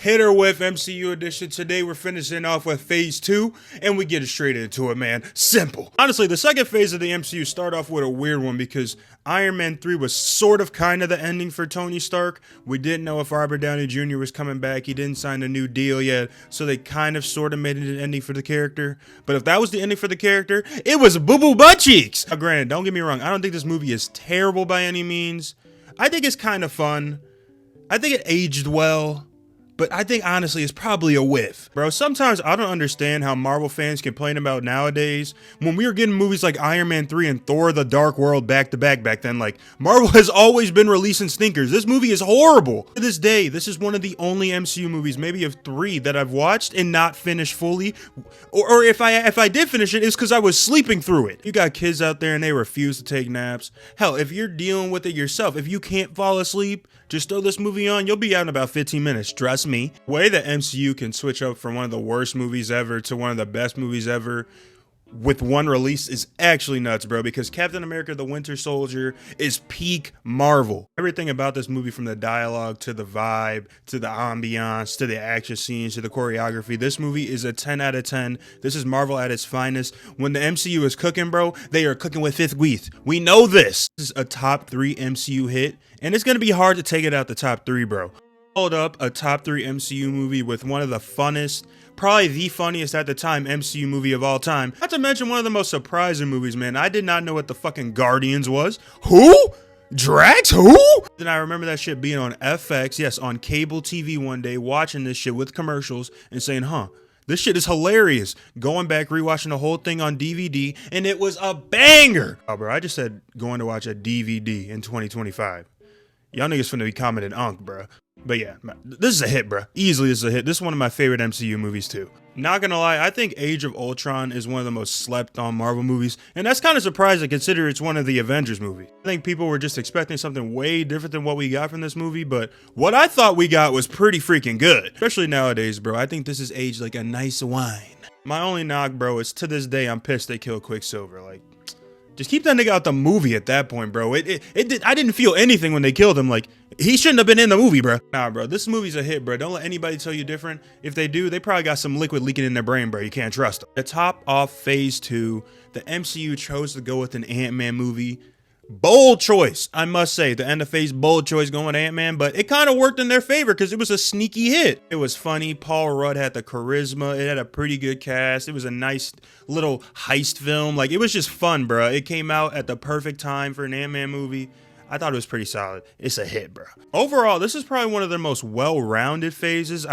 Hit or Whiff MCU edition. Today we're finishing off with phase 2 and we get straight into it, man. Simple. Honestly, the second phase of the MCU started off with a weird one because Iron Man 3 was sort of kind of the ending for Tony Stark. We didn't know if Robert Downey Jr. was coming back. He didn't sign a new deal yet, so they kind of sort of made it an ending for the character. But if that was the ending for the character, it was boo-boo butt cheeks. Now, granted, don't get me wrong, I don't think this movie is terrible by any means. I think it's kind of fun. I think it aged well. But I think, honestly, it's probably a whiff. Bro, sometimes I don't understand how Marvel fans complain about nowadays. When we were getting movies like Iron Man 3 and Thor the Dark World back to back then, like, Marvel has always been releasing stinkers. This movie is horrible. To this day, this is one of the only MCU movies, maybe of 3, that I've watched and not finished fully. Or if I did finish it, it's because I was sleeping through it. You got kids out there and they refuse to take naps. Hell, if you're dealing with it yourself, if you can't fall asleep, just throw this movie on, you'll be out in about 15 minutes, trust me. The way that MCU can switch up from one of the worst movies ever to one of the best movies ever with one release is actually nuts, bro, because Captain America the Winter Soldier is peak Marvel. Everything about this movie, from the dialogue to the vibe to the ambiance to the action scenes to the choreography, this movie is a 10 out of 10. This is Marvel at its finest. When the MCU is cooking, bro, they are cooking with fifth wheat. We know this. This is a top 3 MCU hit, and it's gonna be hard to take it out the top 3, bro. Hold up a top 3 MCU movie with one of the funnest, probably the funniest at the time MCU movie of all time. Not to mention one of the most surprising movies, man. I did not know what the fucking Guardians was. Who? Drax? Who? Then I remember that shit being on FX, yes, on cable TV one day, watching this shit with commercials and saying, huh, this shit is hilarious. Going back, rewatching the whole thing on DVD, and it was a banger. Oh, bro, I just said going to watch a DVD in 2025. Y'all niggas finna be commenting unk, bro. But yeah, this is a hit, bro. Easily this is a hit. This is one of my favorite MCU movies too. Not gonna lie, I think Age of Ultron is one of the most slept on Marvel movies, and that's kind of surprising considering it's one of the Avengers movies. I think people were just expecting something way different than what we got from this movie, but what I thought we got was pretty freaking good. Especially nowadays, bro. I think this is aged like a nice wine. My only knock, bro, is to this day I'm pissed they killed Quicksilver. Like, just keep that nigga out the movie at that point, bro. I didn't feel anything when they killed him. Like, he shouldn't have been in the movie, bro. Nah, bro, this movie's a hit, bro. Don't let anybody tell you different. If they do, they probably got some liquid leaking in their brain, bro. You can't trust them. To top off phase 2, the MCU chose to go with an Ant-Man movie. Bold choice, I must say. The end of phase, bold choice going with Ant-Man, but it kind of worked in their favor because it was a sneaky hit. It was funny. Paul Rudd had the charisma. It had a pretty good cast. It was a nice little heist film. Like, it was just fun, bro. It came out at the perfect time for an Ant-Man movie. I thought it was pretty solid. It's a hit, bro. Overall, this is probably one of their most well-rounded phases.